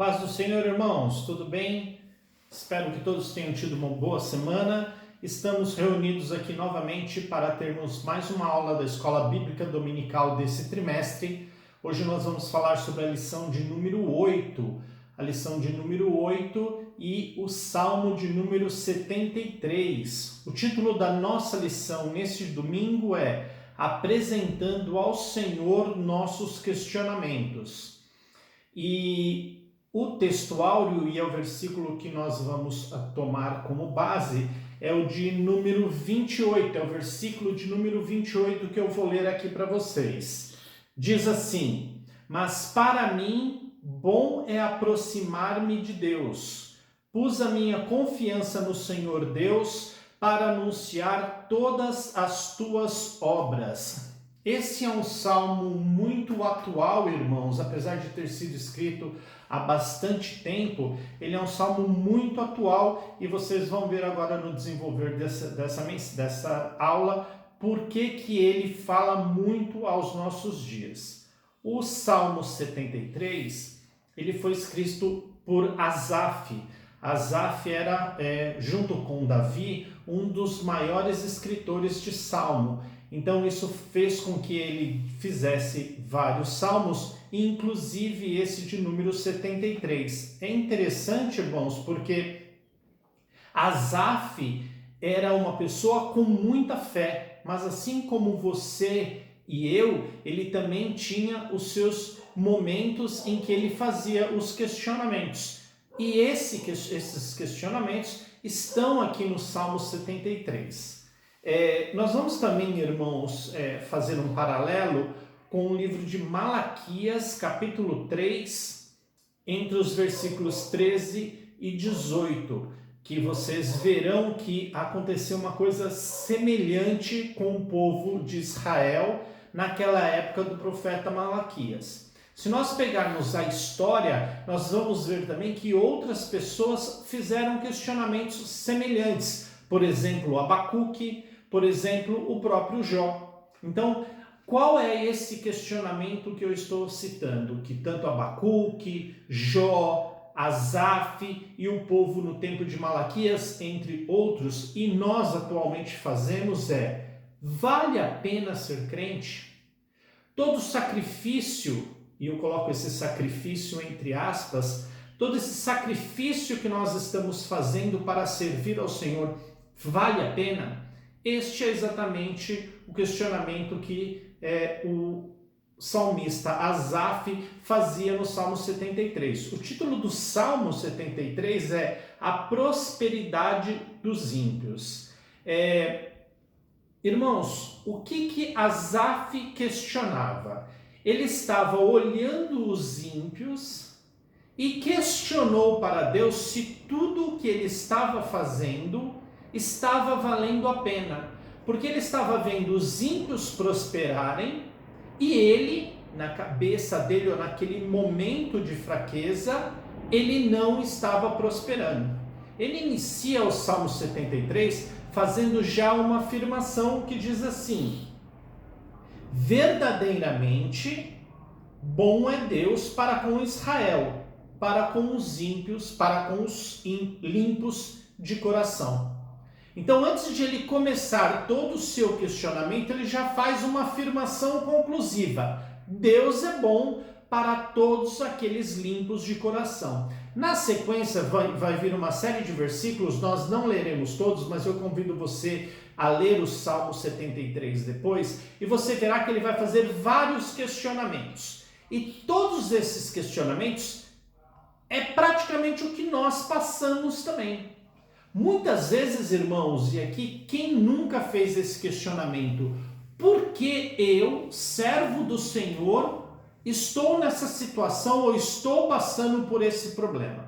Paz do Senhor, irmãos, tudo bem? Espero que todos tenham tido uma boa semana. Estamos reunidos aqui novamente para termos mais uma aula da Escola Bíblica Dominical desse trimestre. Hoje nós vamos falar sobre a lição de número 8, e o Salmo de número 73. O título da nossa lição neste domingo é Apresentando ao Senhor Nossos Questionamentos. E o texto áureo e é o versículo que nós vamos tomar como base é o de número 28, é o versículo de número 28 que eu vou ler aqui para vocês. Diz assim: mas para mim, bom é aproximar-me de Deus. Pus a minha confiança no Senhor Deus para anunciar todas as tuas obras. Esse é um salmo muito atual, irmãos, apesar de ter sido escrito há bastante tempo, ele é um salmo muito atual e vocês vão ver agora no desenvolver dessa aula por que ele fala muito aos nossos dias. O Salmo 73, ele foi escrito por Asaf. Asaf era, junto com Davi, um dos maiores escritores de salmo. Então isso fez com que ele fizesse vários salmos, inclusive esse de número 73. É interessante, irmãos, porque Asaf era uma pessoa com muita fé, mas assim como você e eu, ele também tinha os seus momentos em que ele fazia os questionamentos. E esses questionamentos estão aqui no Salmo 73. Nós vamos também, irmãos, fazer um paralelo com o livro de Malaquias, capítulo 3, entre os versículos 13 e 18, que vocês verão que aconteceu uma coisa semelhante com o povo de Israel naquela época do profeta Malaquias. Se nós pegarmos a história, nós vamos ver também que outras pessoas fizeram questionamentos semelhantes. Por exemplo, Abacuque, por exemplo, o próprio Jó. Então, qual é esse questionamento que eu estou citando? Que tanto Abacuque, Jó, Asaf e o povo no tempo de Malaquias, entre outros, e nós atualmente fazemos vale a pena ser crente? Todo sacrifício, e eu coloco esse sacrifício entre aspas, todo esse sacrifício que nós estamos fazendo para servir ao Senhor, vale a pena? Este é exatamente o questionamento que o salmista Asaf fazia no Salmo 73. O título do Salmo 73 é A Prosperidade dos Ímpios. Irmãos, o que Asaf questionava? Ele estava olhando os ímpios e questionou para Deus se tudo o que ele estava fazendo estava valendo a pena. Porque ele estava vendo os ímpios prosperarem e ele, na cabeça dele, ou naquele momento de fraqueza, ele não estava prosperando. Ele inicia o Salmo 73 fazendo já uma afirmação que diz assim: verdadeiramente bom é Deus para com Israel, para com os ímpios, para com os limpos de coração. Então, antes de ele começar todo o seu questionamento, ele já faz uma afirmação conclusiva: Deus é bom para todos aqueles limpos de coração. Na sequência vai vir uma série de versículos, nós não leremos todos, mas eu convido você a ler o Salmo 73 depois, e você verá que ele vai fazer vários questionamentos. E todos esses questionamentos é praticamente o que nós passamos também. Muitas vezes, irmãos, e aqui quem nunca fez esse questionamento? Por que eu, servo do Senhor, estou nessa situação ou estou passando por esse problema?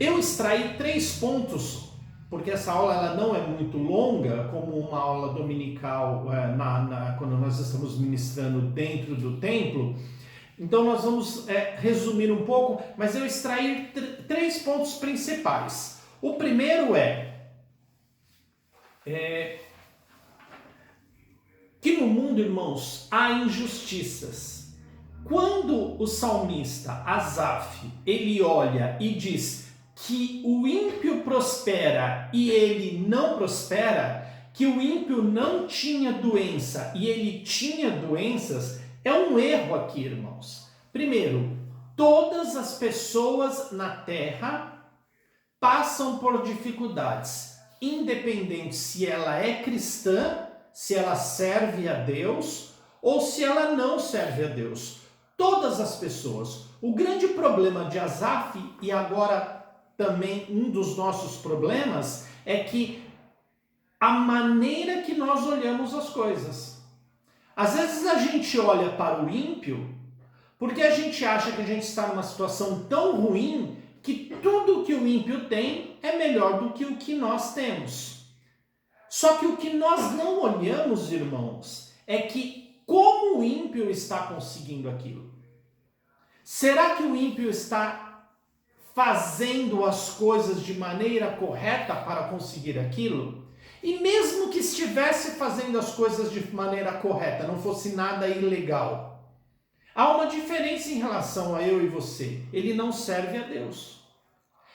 Eu extraí 3 pontos, porque essa aula ela não é muito longa, como uma aula dominical quando nós estamos ministrando dentro do templo. Então nós vamos resumir um pouco, mas eu extraí 3 pontos principais. O primeiro que no mundo, irmãos, há injustiças. quando o salmista Asaf, ele olha e diz que o ímpio prospera e ele não prospera, que o ímpio não tinha doença e ele tinha doenças, é um erro aqui, irmãos. Primeiro, todas as pessoas na terra passam por dificuldades, independente se ela é cristã, se ela serve a Deus ou se ela não serve a Deus. Todas as pessoas. O grande problema de Asaf, e agora também um dos nossos problemas, é que a maneira que nós olhamos as coisas. Às vezes a gente olha para o ímpio porque a gente acha que a gente está numa situação tão ruim que tudo que o ímpio tem é melhor do que o que nós temos. Só que o que nós não olhamos, irmãos, é que como o ímpio está conseguindo aquilo. Será que o ímpio está fazendo as coisas de maneira correta para conseguir aquilo? E mesmo que estivesse fazendo as coisas de maneira correta, não fosse nada ilegal, há uma diferença em relação a eu e você. Ele não serve a Deus.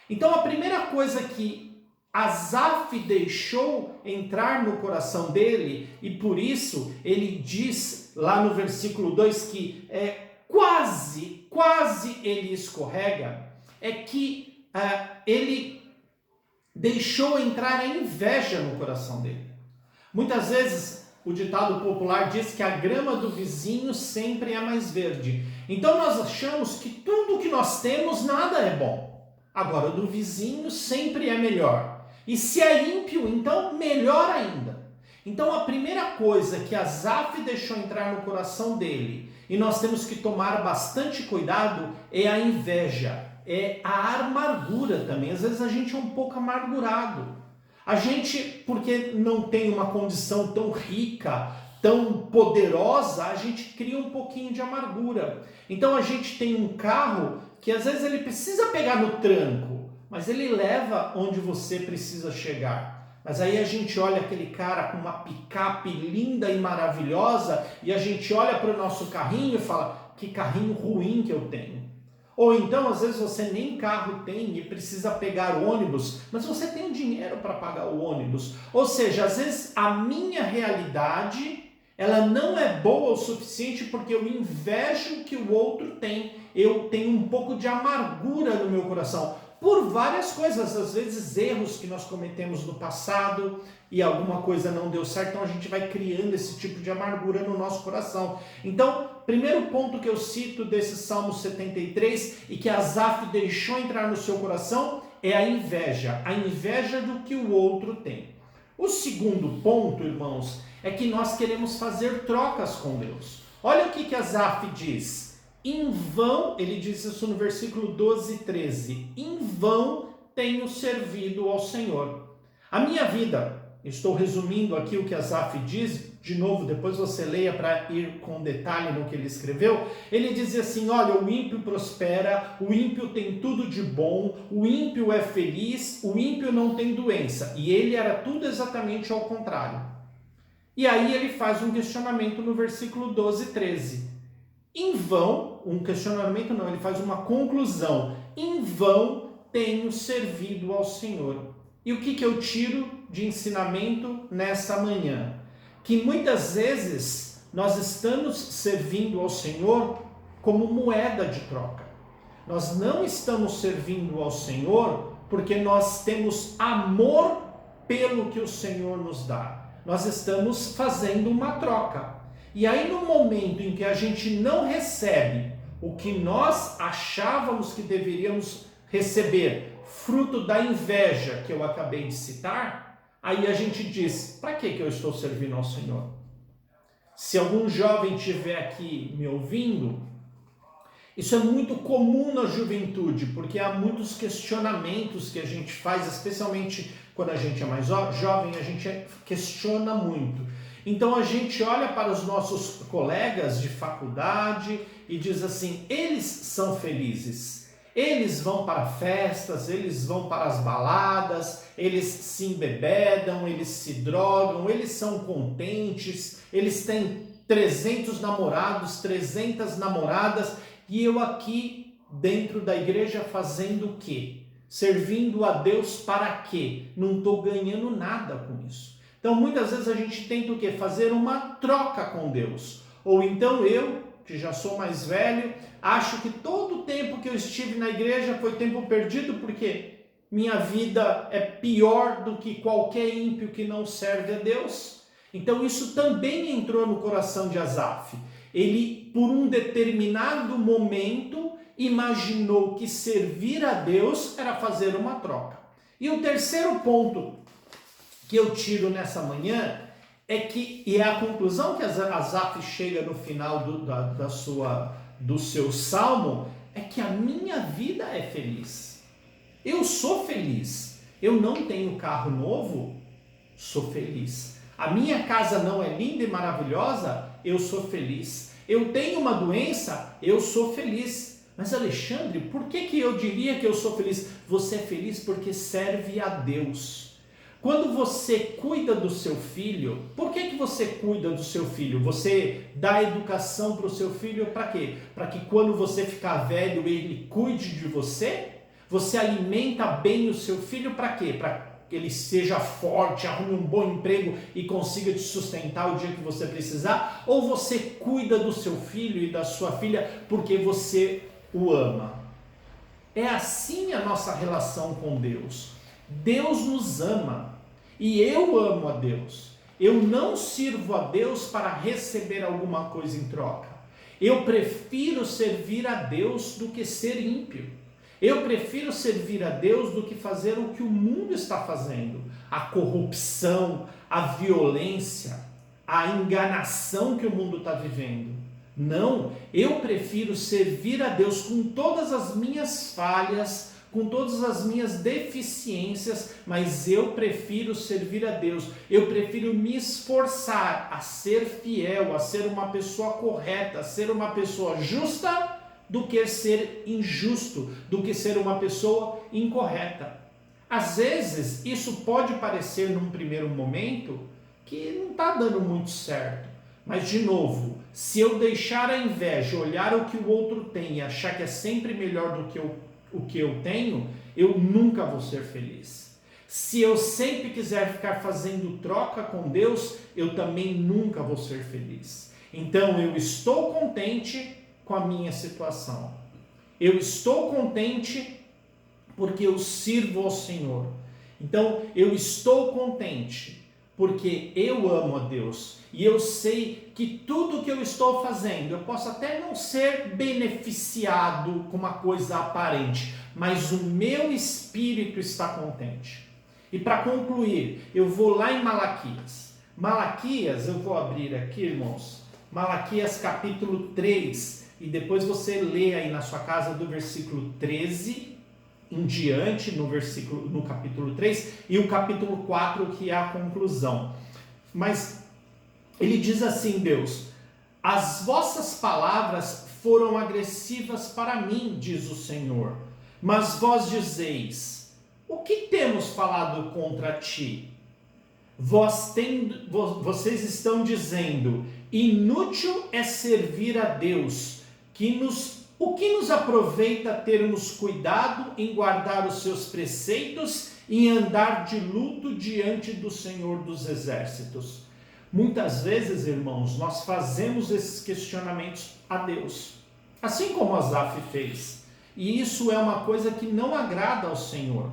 Então a primeira coisa que Asaf deixou entrar no coração dele, e por isso ele diz lá no versículo 2 que quase ele escorrega, é que ele deixou entrar a inveja no coração dele. Muitas vezes o ditado popular diz que a grama do vizinho sempre é mais verde. Então nós achamos que tudo que nós temos nada é bom. Agora, o do vizinho sempre é melhor. E se é ímpio, então melhor ainda. Então a primeira coisa que Asaf deixou entrar no coração dele, e nós temos que tomar bastante cuidado, é a inveja, é a amargura também. Às vezes a gente é um pouco amargurado. A gente, porque não tem uma condição tão rica, tão poderosa, a gente cria um pouquinho de amargura. Então a gente tem um carro que às vezes ele precisa pegar no tranco, mas ele leva onde você precisa chegar. Mas aí a gente olha aquele cara com uma picape linda e maravilhosa e a gente olha para o nosso carrinho e fala, que carrinho ruim que eu tenho. Ou então, às vezes, você nem carro tem e precisa pegar o ônibus, mas você tem o dinheiro para pagar o ônibus. Ou seja, às vezes a minha realidade, ela não é boa o suficiente porque eu invejo o que o outro tem. Eu tenho um pouco de amargura no meu coração. Por várias coisas, às vezes erros que nós cometemos no passado e alguma coisa não deu certo, então a gente vai criando esse tipo de amargura no nosso coração. Então, primeiro ponto que eu cito desse Salmo 73 e que Asaf deixou entrar no seu coração é a inveja do que o outro tem. O segundo ponto, irmãos, é que nós queremos fazer trocas com Deus. Olha o que Asaf diz. Em vão, ele diz isso no versículo 12 e 13, em vão tenho servido ao Senhor. A minha vida, estou resumindo aqui o que Asaf diz, de novo, depois você leia para ir com detalhe no que ele escreveu. Ele diz assim, olha, o ímpio prospera, o ímpio tem tudo de bom, o ímpio é feliz, o ímpio não tem doença. E ele era tudo exatamente ao contrário. E aí ele faz um questionamento no versículo 12 e 13. Em vão, um questionamento não, ele faz uma conclusão. Em vão tenho servido ao Senhor. E o que eu tiro de ensinamento nessa manhã? Que muitas vezes nós estamos servindo ao Senhor como moeda de troca. Nós não estamos servindo ao Senhor porque nós temos amor pelo que o Senhor nos dá. Nós estamos fazendo uma troca. E aí no momento em que a gente não recebe o que nós achávamos que deveríamos receber, fruto da inveja que eu acabei de citar, aí a gente diz, para que eu estou servindo ao Senhor? Se algum jovem estiver aqui me ouvindo, isso é muito comum na juventude, porque há muitos questionamentos que a gente faz, especialmente quando a gente é mais jovem, a gente questiona muito. Então a gente olha para os nossos colegas de faculdade e diz assim, eles são felizes, eles vão para festas, eles vão para as baladas, eles se embebedam, eles se drogam, eles são contentes, eles têm 300 namorados, 300 namoradas, e eu aqui dentro da igreja fazendo o quê? Servindo a Deus para quê? Não estou ganhando nada com isso. Então muitas vezes a gente tenta o quê? Fazer uma troca com Deus. Ou então eu, que já sou mais velho, acho que todo o tempo que eu estive na igreja foi tempo perdido, porque minha vida é pior do que qualquer ímpio que não serve a Deus. Então isso também entrou no coração de Asaf. Ele, por um determinado momento, imaginou que servir a Deus era fazer uma troca. E o terceiro ponto que eu tiro nessa manhã é que, e é a conclusão que Asaf chega no final do seu salmo, é que a minha vida é feliz. Eu sou feliz. Eu não tenho carro novo, sou feliz. A minha casa não é linda e maravilhosa, eu sou feliz. Eu tenho uma doença, eu sou feliz. Mas Alexandre, por que eu diria que eu sou feliz? Você é feliz porque serve a Deus. Quando você cuida do seu filho, por que você cuida do seu filho? Você dá educação para o seu filho para quê? Para que quando você ficar velho ele cuide de você? Você alimenta bem o seu filho para quê? Para que ele seja forte, arrume um bom emprego e consiga te sustentar o dia que você precisar? Ou você cuida do seu filho e da sua filha porque você o ama? É assim a nossa relação com Deus. Deus nos ama e eu amo a Deus. Eu não sirvo a Deus para receber alguma coisa em troca. Eu prefiro servir a Deus do que ser ímpio. Eu prefiro servir a Deus do que fazer o que o mundo está fazendo. A corrupção, a violência, a enganação que o mundo está vivendo. Não, eu prefiro servir a Deus com todas as minhas falhas, com todas as minhas deficiências, mas eu prefiro servir a Deus. Eu prefiro me esforçar a ser fiel, a ser uma pessoa correta, a ser uma pessoa justa, do que ser injusto, do que ser uma pessoa incorreta. Às vezes, isso pode parecer num primeiro momento que não está dando muito certo. Mas, de novo, se eu deixar a inveja, olhar o que o outro tem e achar que é sempre melhor do que o que eu tenho, eu nunca vou ser feliz. Se eu sempre quiser ficar fazendo troca com Deus, eu também nunca vou ser feliz. Então, eu estou contente com a minha situação. Eu estou contente porque eu sirvo ao Senhor. Então, eu estou contente porque eu amo a Deus e eu sei que tudo que eu estou fazendo, eu posso até não ser beneficiado com uma coisa aparente, mas o meu espírito está contente. E para concluir, eu vou lá em Malaquias. Malaquias, eu vou abrir aqui, irmãos, Malaquias capítulo 3, e depois você lê aí na sua casa do versículo 13 em diante, no capítulo 3, e o capítulo 4, que é a conclusão. Mas ele diz assim, Deus: as vossas palavras foram agressivas para mim, diz o Senhor, mas vós dizeis: o que temos falado contra ti? Vocês estão dizendo: inútil é servir a Deus, o que nos aproveita termos cuidado em guardar os seus preceitos e andar de luto diante do Senhor dos Exércitos? Muitas vezes, irmãos, nós fazemos esses questionamentos a Deus, assim como Asaf fez. E isso é uma coisa que não agrada ao Senhor.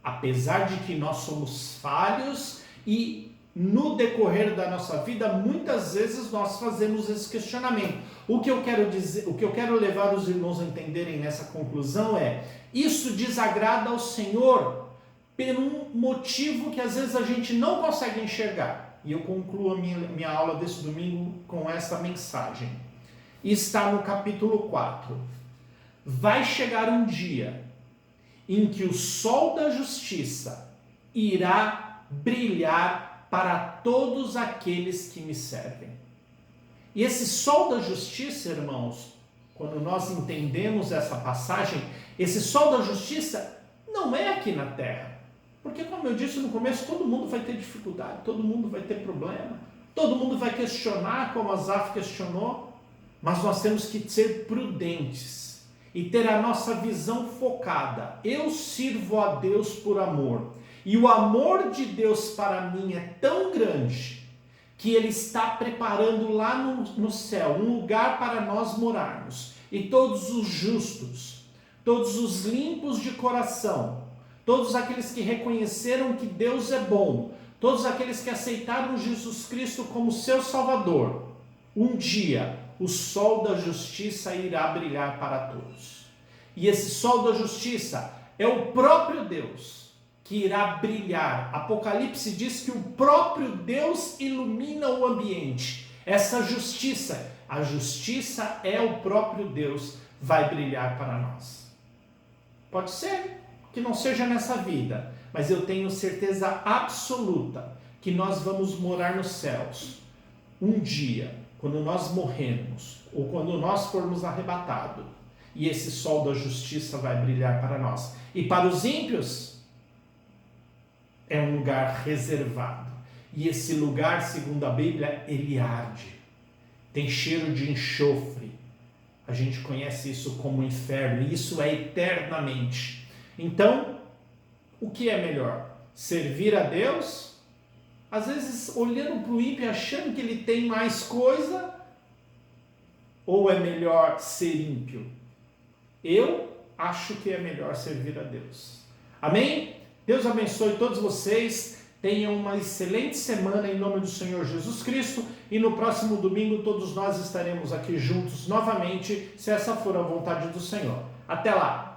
Apesar de que nós somos falhos e no decorrer da nossa vida, muitas vezes nós fazemos esse questionamento. O que eu quero dizer, o que eu quero levar os irmãos a entenderem nessa conclusão é: isso desagrada ao Senhor por um motivo que às vezes a gente não consegue enxergar. E eu concluo a minha aula desse domingo com essa mensagem. Está no capítulo 4. Vai chegar um dia em que o sol da justiça irá brilhar para todos aqueles que me servem. E esse sol da justiça, irmãos, quando nós entendemos essa passagem, esse sol da justiça não é aqui na terra. Porque, como eu disse no começo, todo mundo vai ter dificuldade, todo mundo vai ter problema. Todo mundo vai questionar, como Asaf questionou, mas nós temos que ser prudentes e ter a nossa visão focada. Eu sirvo a Deus por amor, e o amor de Deus para mim é tão grande que Ele está preparando lá no céu um lugar para nós morarmos, e todos os justos, todos os limpos de coração, todos aqueles que reconheceram que Deus é bom, todos aqueles que aceitaram Jesus Cristo como seu Salvador, um dia o sol da justiça irá brilhar para todos. E esse sol da justiça é o próprio Deus que irá brilhar. Apocalipse diz que o próprio Deus ilumina o ambiente. Essa justiça, a justiça é o próprio Deus, vai brilhar para nós. Pode ser que não seja nessa vida, mas eu tenho certeza absoluta que nós vamos morar nos céus um dia, quando nós morrermmos, ou quando nós formos arrebatados, e esse sol da justiça vai brilhar para nós. E para os ímpios, é um lugar reservado. E esse lugar, segundo a Bíblia, ele arde. Tem cheiro de enxofre. A gente conhece isso como inferno, e isso é eternamente. Então, o que é melhor? Servir a Deus? Às vezes olhando para o ímpio achando que ele tem mais coisa, ou é melhor ser ímpio? Eu acho que é melhor servir a Deus. Amém? Deus abençoe todos vocês, tenham uma excelente semana em nome do Senhor Jesus Cristo, e no próximo domingo todos nós estaremos aqui juntos novamente, se essa for a vontade do Senhor. Até lá!